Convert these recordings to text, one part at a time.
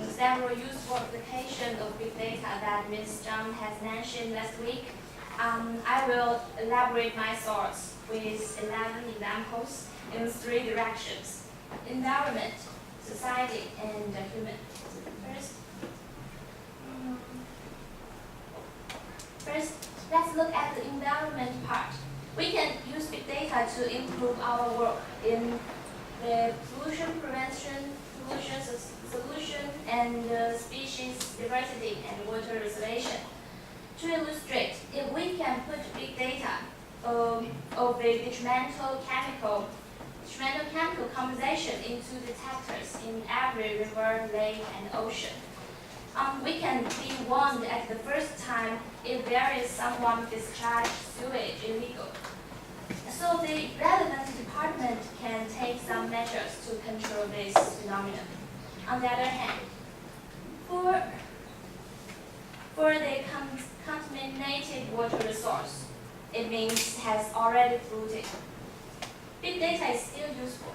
several useful applications of big data that Ms. Zhang has mentioned last week. I will elaborate my thoughts with 11 examples in 3 directions: environment, society, and human. First, let's look at the environment part. We can use big data to improve our work in the pollution prevention, pollution solution, and species diversity and water reservation. To illustrate, if we can put big data of the detrimental chemical composition into detectors in every river, lake, and ocean, we can be warned at the first time if there is someone discharged sewage illegal. So the relevant department can take some measures to control this phenomenon. On the other hand, for the contaminated water resource, it means has already polluted, big data is still useful.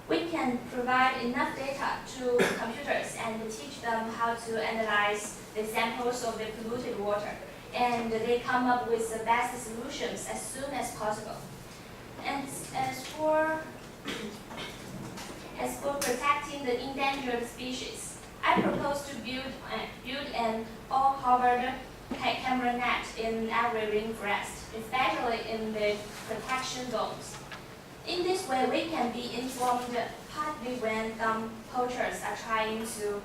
We can provide enough data to computers and teach them how to analyze the samples of the polluted water, and they come up with the best solutions as soon as possible. And as for protecting the endangered species, I propose to build an all-covered camera net in every rainforest, especially in the protection zones. In this way, we can be informed partly when poachers are trying to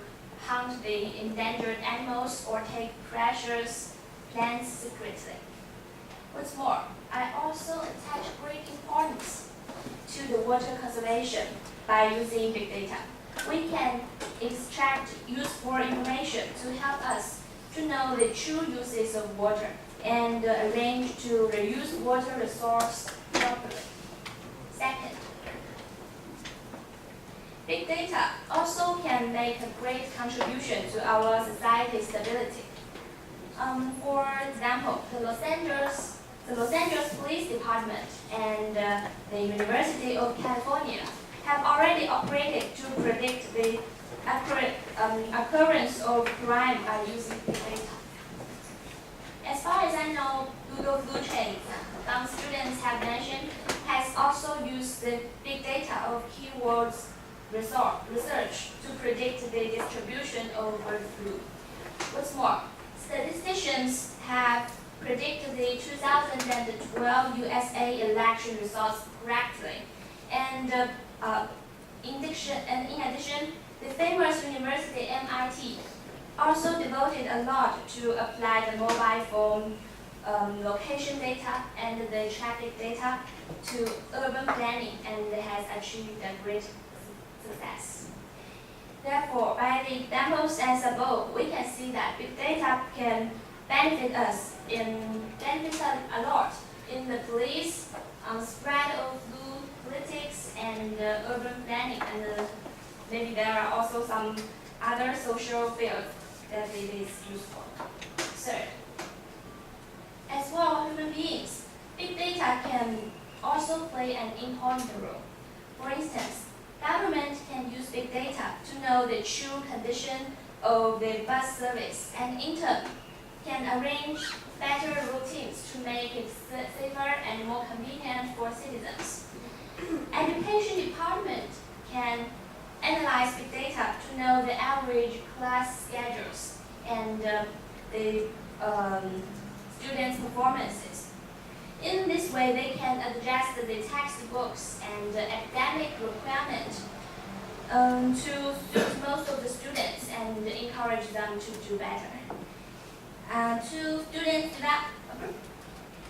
hunt the endangered animals or take precious plants secretly. What's more, I also attach great importance to the water conservation by using big data. We can extract useful information to help us to know the true uses of water and arrange to reuse water resource properly. Second, big data also can make a great contribution to our society's stability. For example, the Los Angeles Police Department and the University of California have already operated to predict the occurrence of crime by using big data. As far as I know, Google Food Chain, some students have mentioned, has also used the big data of keywords research to predict the distribution of bird flu. What's more, statisticians have predicted the 2012 USA election results correctly. And in addition, the famous university MIT also devoted a lot to apply the mobile phone location data and the traffic data to urban planning and has achieved a great success. Therefore, by the examples as above, we can see that big data can benefit us a lot in the police, spread of blue politics, and urban planning, and maybe there are also some other social fields that it is useful. Third, as for human beings, big data can also play an important role. For instance, government can use big data to know the true condition of the bus service, and in turn can arrange better routines to make it safer and more convenient for citizens. Education department can analyze big data to know the average class schedules and the students' performances. In this way, they can adjust the textbooks and the academic requirement to suit most of the students and encourage them to do better.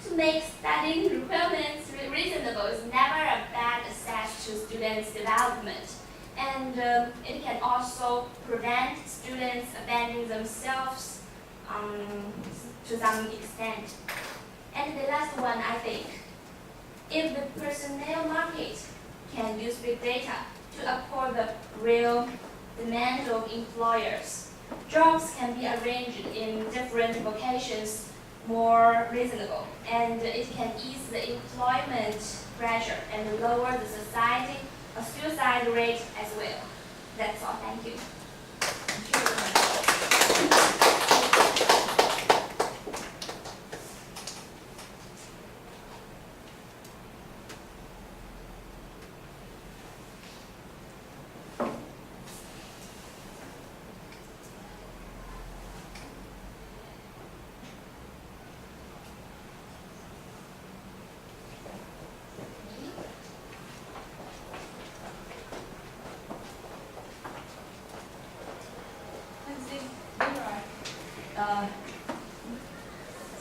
To make studying requirements reasonable is never a bad access to students' development, and it can also prevent students abandoning themselves to some extent. And the last one, I think, if the personnel market can use big data to accord the real demand of employers, jobs can be arranged in different vocations more reasonable, and it can ease the employment pressure and lower the suicide rate as well. That's all. Thank you.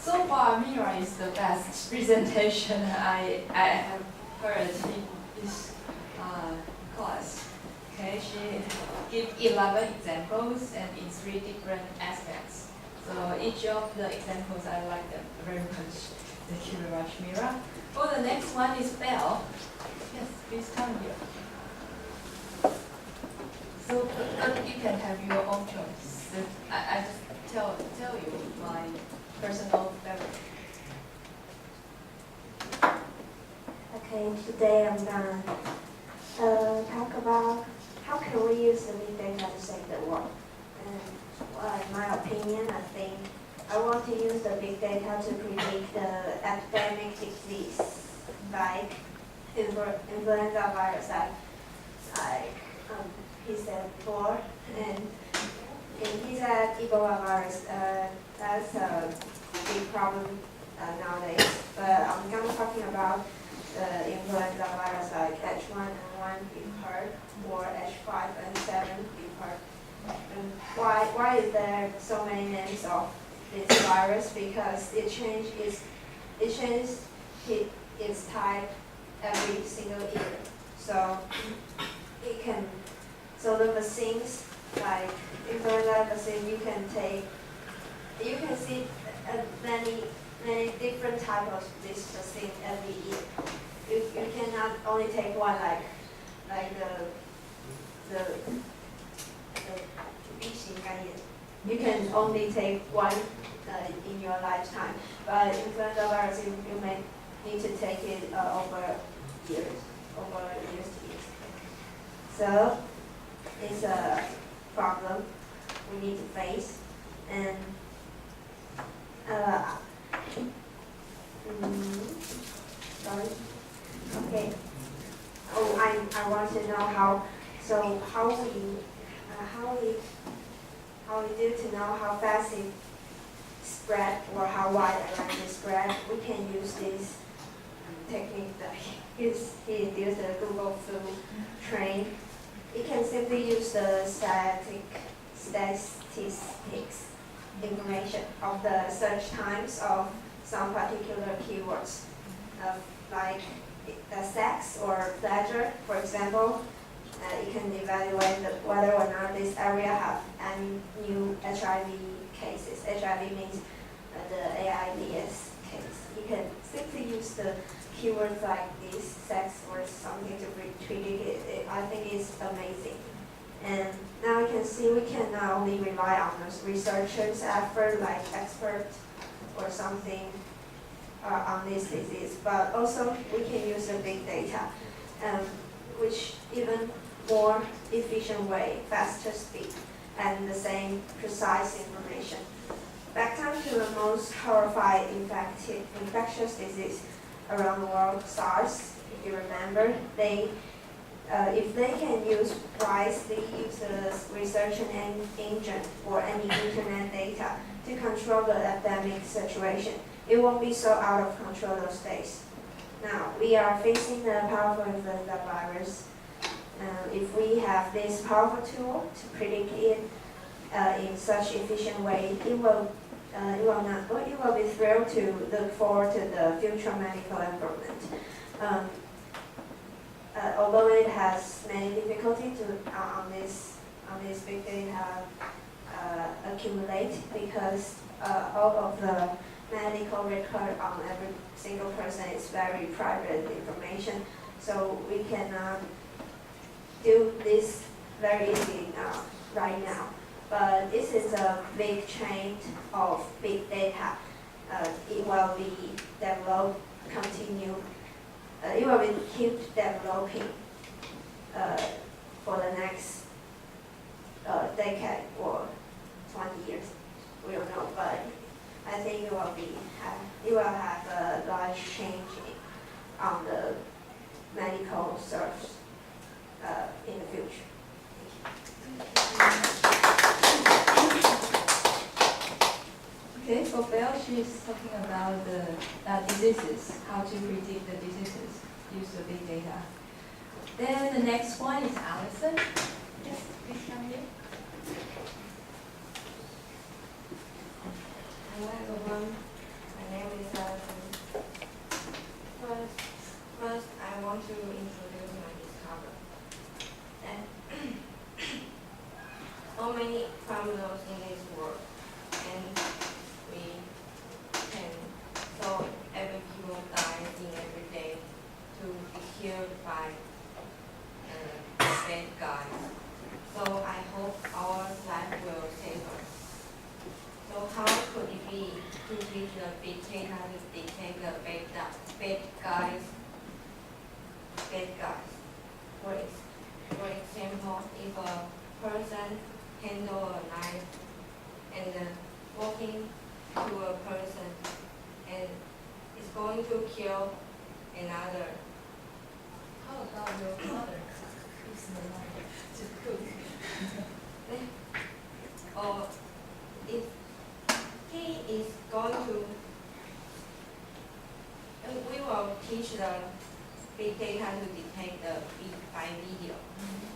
So far, Mira is the best presentation I have heard in this class. Okay, she gave 11 examples and in 3 different aspects. So each of the examples, I like them very much. Thank you very much, Mira. Oh, the next one is Belle. Yes, please come here. So you can have your own choice. I just tell you my personal favorite. Okay, today I'm gonna talk about how can we use the big data to save the world. And in my opinion, I think I want to use the big data to predict the epidemic disease like influenza virus, like he said before, and he said Ebola virus. That's a big problem nowadays. But I'm gonna talking about the influenza virus like H1N1 you've heard, or H5N7 you've heard. And why is there so many names of this virus? Because it changes its type every single year. So the vaccines like influenza vaccine you can see many different types of this vaccine every year. You cannot only take one like the you can only take one in your lifetime. But influenza virus you may need to take it over years to years. So it's a problem we need to face, and sorry. Okay. Oh, I want to know how we do to know how fast it spread or how wide around it spread. We can use this technique that he used the Google Flu train. You can simply use the statistics information of the search times of some particular keywords, like sex or pleasure, for example. You can evaluate whether or not this area have any new HIV cases. HIV means the AIDS case. You can simply use the keywords like this, sex or something to predict it. I think it's amazing. And now you can see we can not only rely on those researchers' effort, like experts or something on this disease, but also we can use the big data, which even more efficient way, faster speed, and the same precise information. Back down to the most horrifying infectious disease around the world, SARS. If you remember, if they can wisely use the research engine or any internet data to control the epidemic situation, it won't be so out of control those days. Now, we are facing the powerful influenza virus. If we have this powerful tool to predict it in such efficient way, it will be thrilled to look forward to the future medical improvement. Although it has many difficulties on this big data accumulate, because all of the medical record on every single person is very private information, so we cannot do this very easily right now. But this is a big change of big data. It will be developed, continue. It will be keep developing for the next decade or 20 years. We don't know, but I think it will have a large change on the medical service in the future. Okay, for Belle, she's talking about the diseases, how to predict the diseases, use the big data. Then the next one is Allison. Yes, please come here. Hello everyone, my name is Alison. First, I want to introduce my discovery. And so many criminals in this world, and we can so every people dying every day to be killed by bad guys. So I hope our life will save us. So how could it be to teach the big data to detect the bad guys? For example, if a person handle a knife and walking to a person and is going to kill another. How about your father? Who's the one to cook? Or if he is going to, we will teach the big data to detect by video.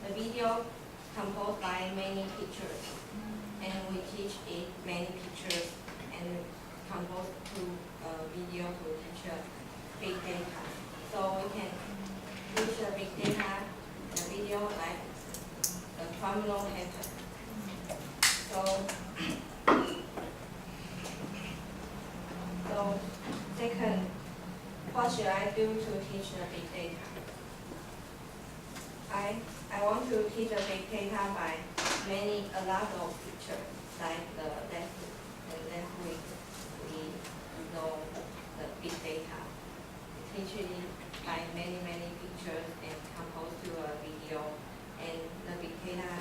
The video composed by many pictures, and we teach it many pictures and compose to video to teach big data. So we can teach the big data, the video like the criminal happen. So second, what should I do to teach the big data? I want to teach the big data by a lot of pictures, like the last week we know the big data. Teach it by many pictures and compose to a video, and the big data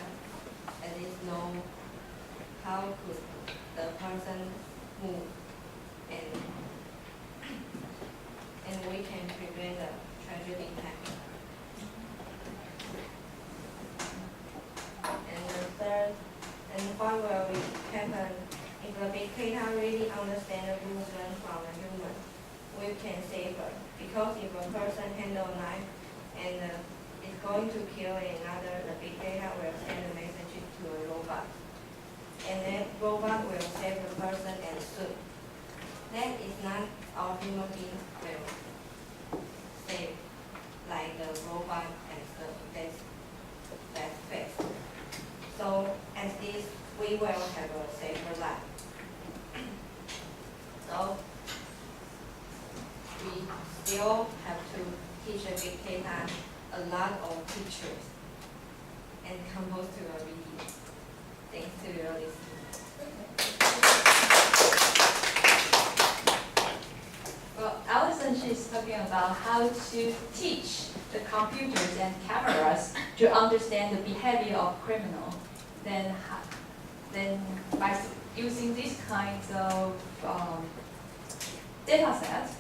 at least know how could the person move, and we can prevent the tragedy happening. And the third, and what will happen if the big data really understand the movement from a human? We can save her, because if a person handle a knife and is going to kill another, the big data will send a message to a robot, and then robot will save the person and soon. That is not our human being will save like the robot and stuff. That's fast. So as this, we will have a safer life. So we still have to teach a big data a lot of pictures and compose to a video. Thanks to your listening. Well, Allison, she's talking about how to teach the computers and cameras to understand the behavior of criminal. Then by using these kinds of data sets,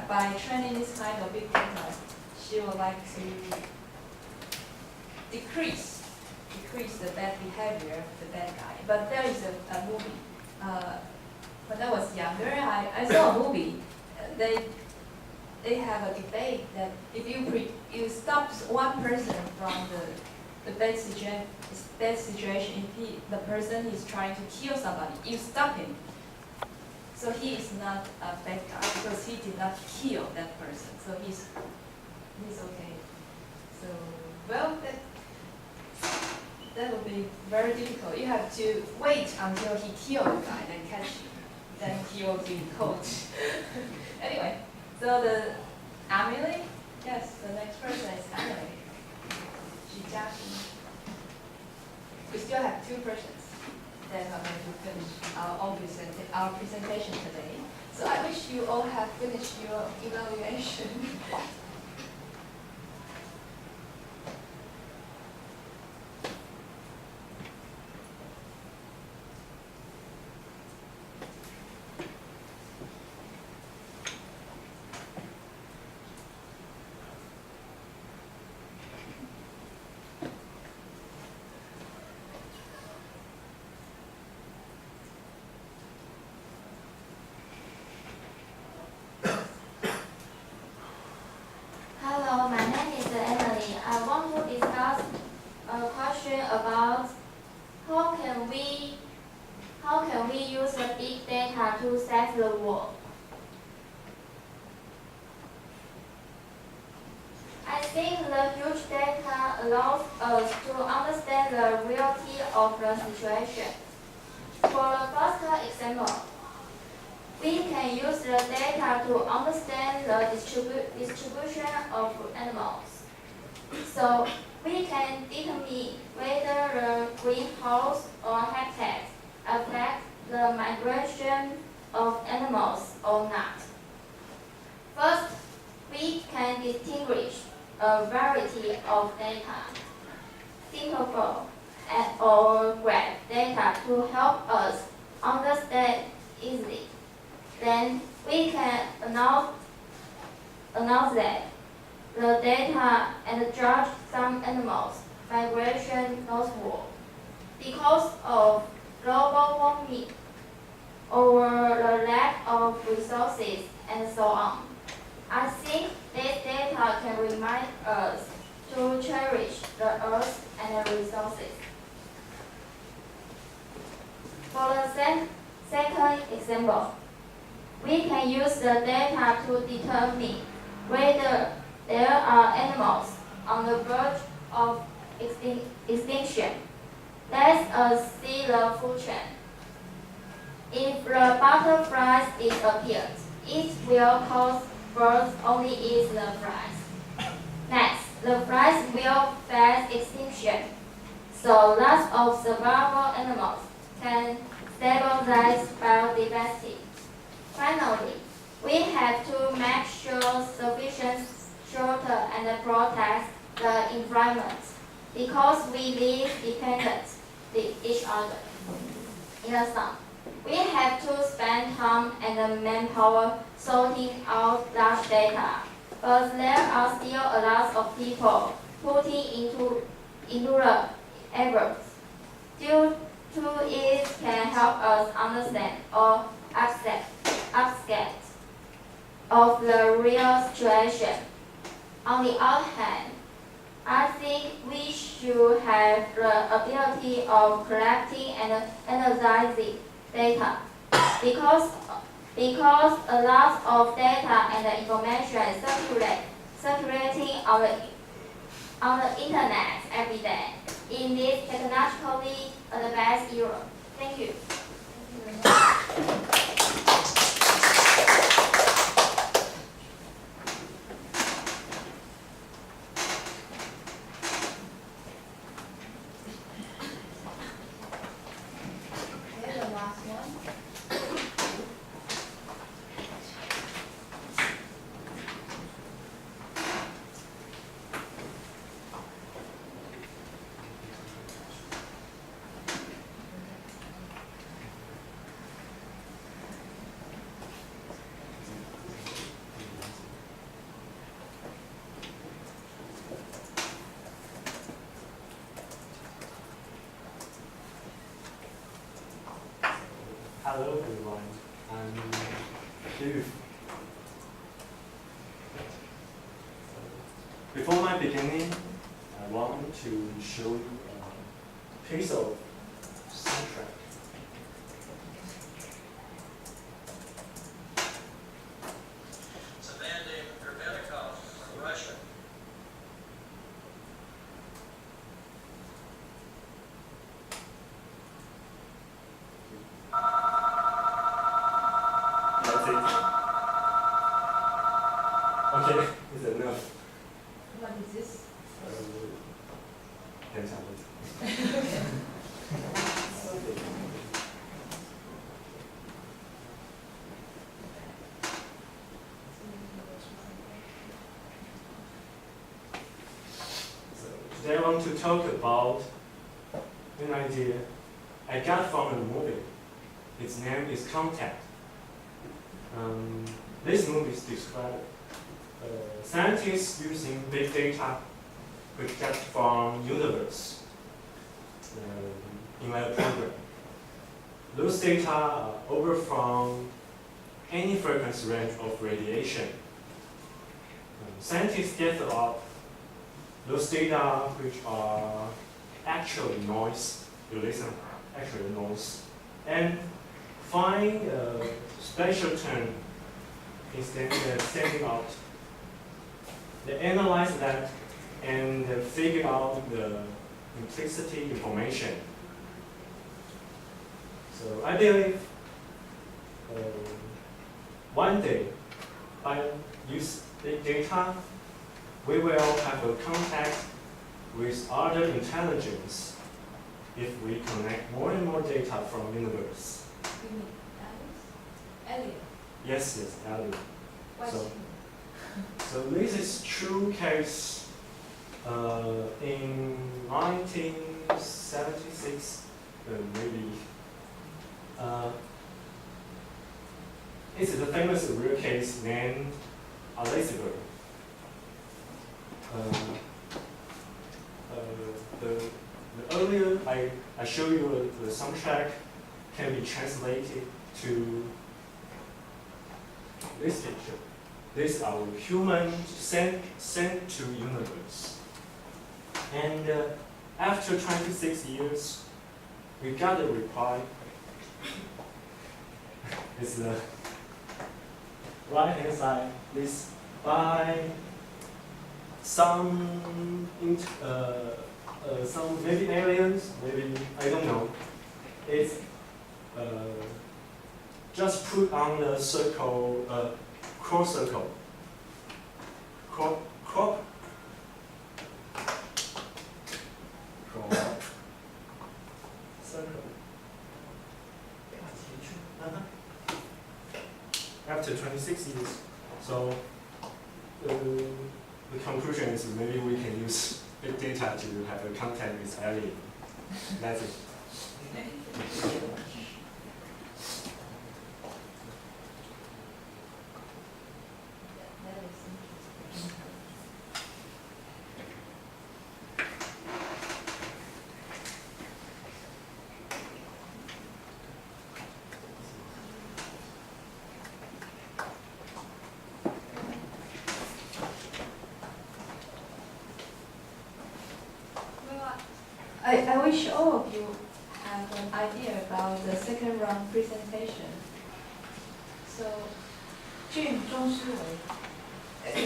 by training this kind of big data, she would like to decrease the bad behavior of the bad guy. But there is a movie. When I was younger, I saw a movie. They have a debate that if you stop one person from the bad situation, if the person is trying to kill somebody, you stop him. So he is not a bad guy because he did not kill that person. So he's okay. So well, that will be very difficult. You have to wait until he kills the guy, then catch him. Then he will be caught. Anyway, so the Emily, yes, the next person is Emily. We still have two persons that are going to finish our presentation today. So I wish you all have finished your evaluation. save the world. I think the huge data allows us to understand the reality of the situation. For the first example, we can use the data to understand the distribution of animals. So we can determine whether the greenhouse or habitat affect the migration of animals or not. First, we can distinguish a variety of data, simple or graph data to help us understand easily. Then we can announce that the data and judge some animals' migration northward because of global warming or the lack of resources and so on. I think this data can remind us to cherish the earth and the resources. For the second example, we can use the data to determine whether there are animals on the verge of extinction. Let us see the food chain. If the butterflies disappear, it will cause birds only eat the flies. Next, the flies will face extinction, so lots of survival animals can stabilize biodiversity. Finally, we have to make sure sufficient shelter and protect the environment because we live dependent with each other. In a sum, we have to spend time and manpower sorting out large data, but there are still a lot of people putting into the effort. Due to it can help us understand or upscale of the real situation. On the other hand, I think we should have the ability of collecting and analyzing data because a lot of data and information circulating on the internet every day in this technologically advanced era. Thank you. Okay, the last one. Hello everyone, I'm Hugh. Before my beginning, I want to show you a piece of soundtrack. It's a man named Hermetikov from Russia. That's it. Okay, it's enough. What is this? 等一下，So today I want to talk about an idea I got from a movie. Its name is Contact. This movie describes scientists using big data which get from universe in a program. Those data are over from any frequency range of radiation. Scientists gather up those data which are actually noise, you listen, actually noise, and find a special term instead of standing out. They analyze that and figure out the implicit information. So I believe one day, by use big data, we will have a contact with other intelligence if we connect more and more data from universe. You mean Alice? Elliot. Yes, Elliot. What's So- he? So this is true case in 1976, maybe. It's the famous real case named Elizabeth. The earlier I show you the soundtrack can be translated to this picture. This is our human sent to universe. And after 26 years, we got a reply. It's the right hand side. This by some maybe aliens, maybe I don't know. It's just put on the circle, cross circle, crop circle. After 26 years, so the conclusion is maybe we can use big data to have a contact with alien. That's it. That is interesting. I wish all of you have an idea about the second round presentation. So, Jim, Zhong Shiwei,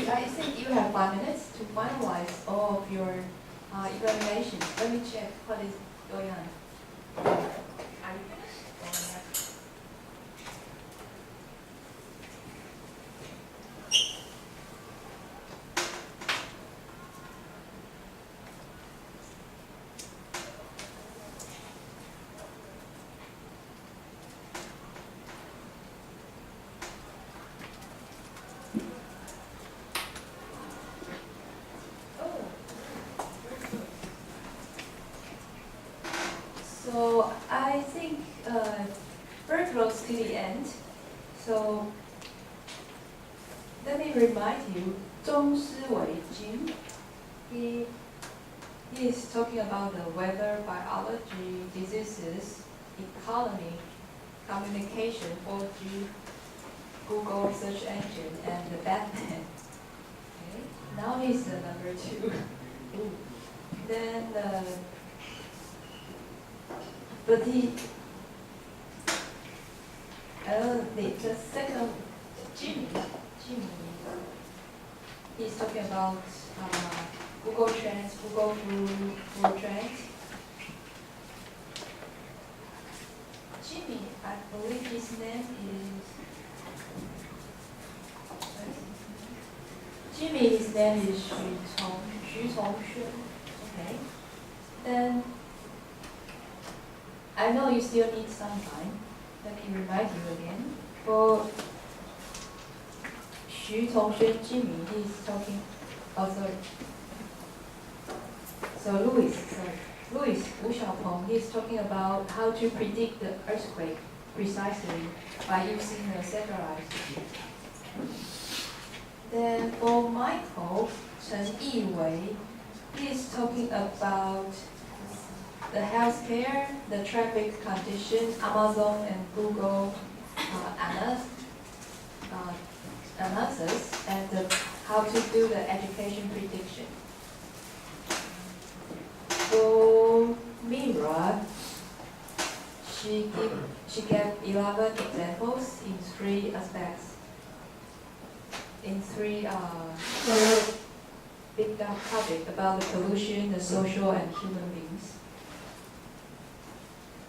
I think you have 5 minutes to finalize all of your evaluations. Let me check what is going on. Are you finished? So I think very close to the end. So let me remind you, Zhong Shiwei Jim, he is talking about the weather, biology, diseases, economy, communication, 4G, Google search engine, and the Batman. Okay, now he's the number 2. Then but the second, Jimmy, he's talking about Google Trends, Google Food Trends. Jimmy, I believe his name is, his name is Xu Tongxuan. Okay. Then I know you still need some time. Let me remind you again. For Xu Tongxuan Jimmy, he's talking. Oh, sorry. So Louis Wu Xiaopeng, he's talking about how to predict the earthquake precisely by using the satellite. Then for Michael Chen Yiwei, he's talking about the healthcare, the traffic condition, Amazon and Google analysis, and how to do the education prediction. For Mira, she gave 11 aspects in three big topics about the pollution, the social, and human beings.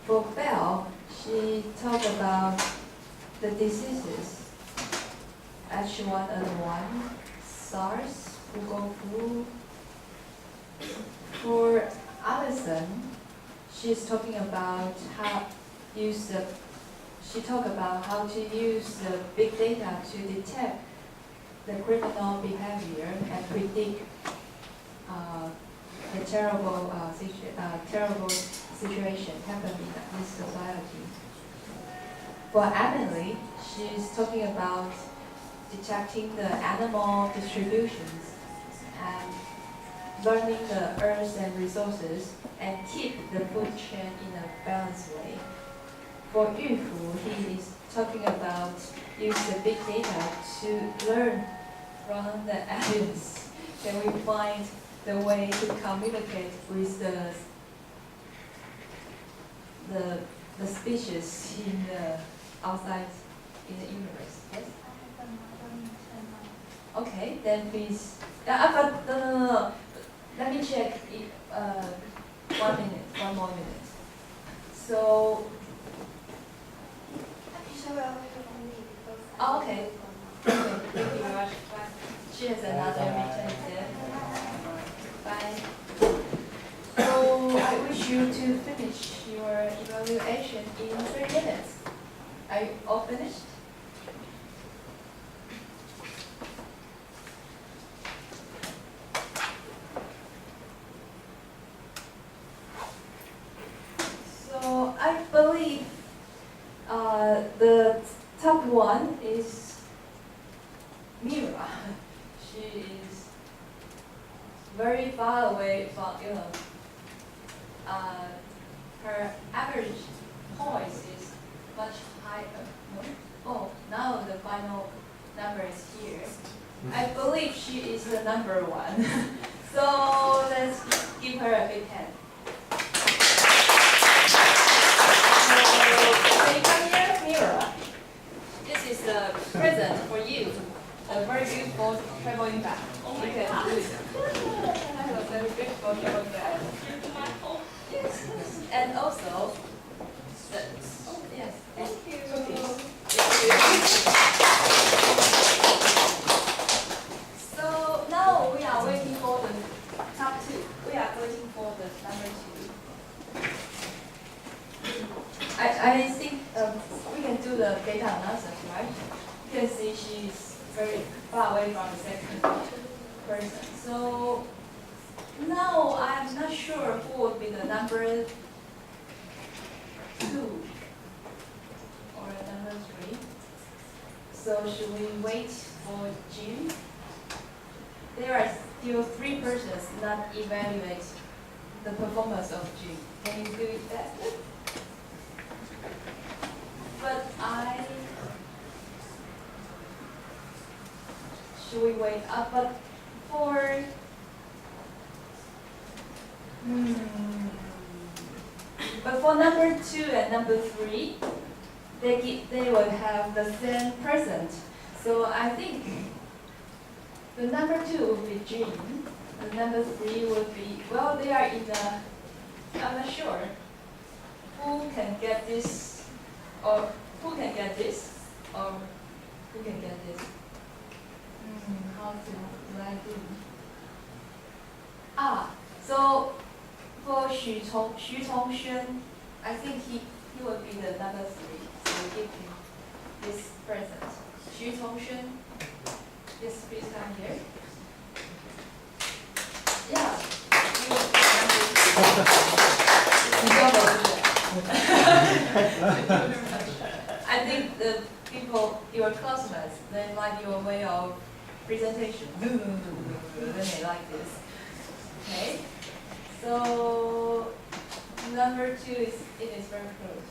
For Bell, she talked about the diseases, H1N1, SARS, Google flu. For Alison, she's talking about how how to use the big data to detect the criminal behavior and predict the terrible situation happening in this society. For Emily, she's talking about detecting the animal distributions and learning the earth and resources and keep the food chain in a balanced way. For Yufu, he is talking about use the big data to learn from the evidence. Can we find the way to communicate with the species in the outside in the universe? Yes. Okay, then please. But no. Let me check. 1 minute. 1 more minute. So. Oh, okay. Okay. Thank you very much. She has another meeting there. Bye. So I wish you to finish your evaluation in 3 minutes. Are you all finished? So I believe the top one is Mira. She is very far away from, her average points is much higher. Oh, now the final number is here. I believe she is the number one. So let's give her a big hand. So, come here, Mira. This is a present for you. A very beautiful traveling bag. Oh my God. A very beautiful traveling bag. Yes. And also, yes. Thank you. So now we are waiting for the top two. We are waiting for the number 2. I think we can do the data analysis, right? You can see she's very far away from the second person. So now I'm not sure who would be the number 2 or number 3. So should we wait for Jim? There are still 3 persons not evaluate the performance of Jim. Can you do it faster? But should we wait up? But for number 2 and number 3, they will have the same present. So I think the number 2 will be Jean. The number 3 will be, well, they are in the, I'm not sure who can get this, or who can get this, or who can get this. How do I do? So for Xu Tongxuan, I think he will be the number 3. So we give him this present. Xu Tongxuan, yes, please come here. Yeah. I think the people, your classmates, they like your way of presentation. Then they like this. Okay. So number 2 is very close.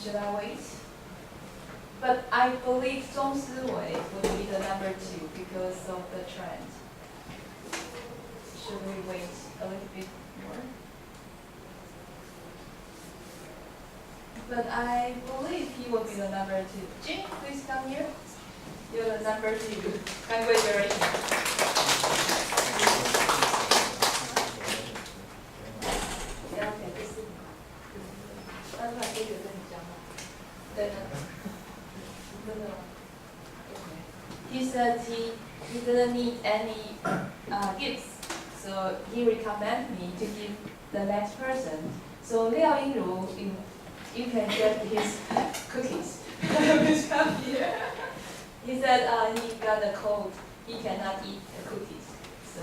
Should I wait? But I believe Zhong Siwei will be the number 2 because of the trend. Should we wait a little bit more? but I believe he will be the number 2. Jim, please come here. You're the number 2. Congratulations. He said he didn't need any gifts, so he recommended me to give the next person. So Liao Yingru, you can get his cookies. Please come here. He said he got a cold. He cannot eat the cookies. So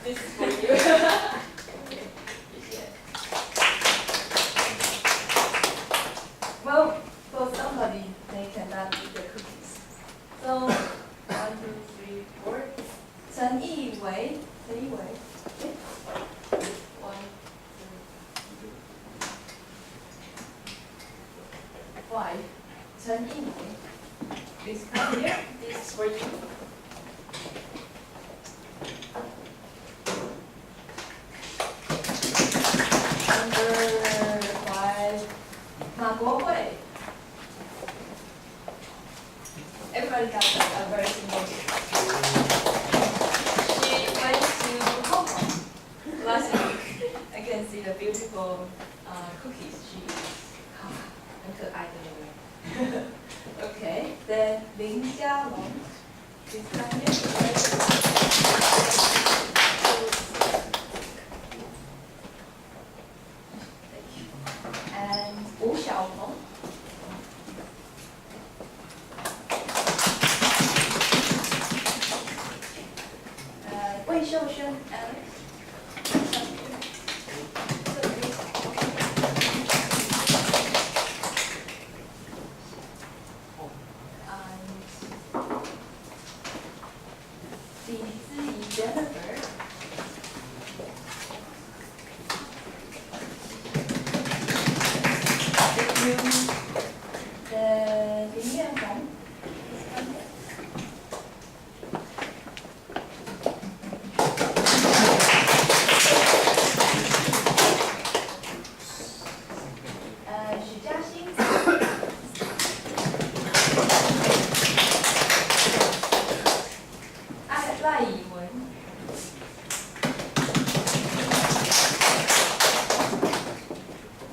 this is for you. Well, for somebody, they cannot eat the cookies. So 1, 2, 3, 4. Chen Yiwei. 1, 5. Chen Yiwei. Please come here. This is for you. Number 5. Ma Guohui. Everybody got a very simple gift. She went to Hong Kong last week. I can see the beautiful cookies she eats. 很可爱的那个。Okay, then Lin Jialong. Please come here. And Wu Xiaopeng. Wei Shousheng, Alex. Li Ziyi, Jennifer. Lin Yanhong. Xu Jiaxin. Lai Yiwen.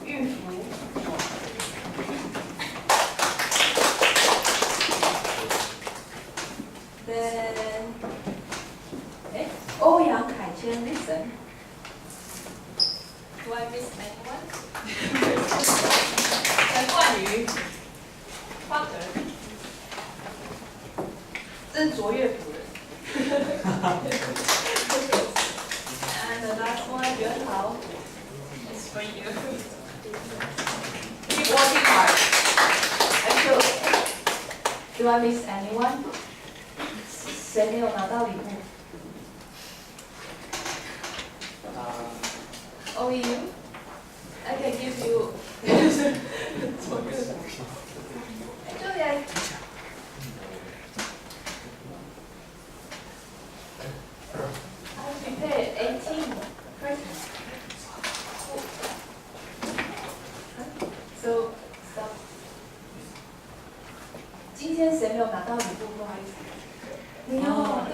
Yu Fu. Then, Ouyang Kaiqian, listen. Do I miss anyone? 陈冠宇 Potter. 这是卓越夫人。And the last one, Yuan Hao, is for you. Keep working hard. Actually, do I miss anyone? 谁没有拿到礼物？ Only you? I can give you. Actually, I prepared 18 presents. So, stop. 今天谁没有拿到礼物？不好意思。你要。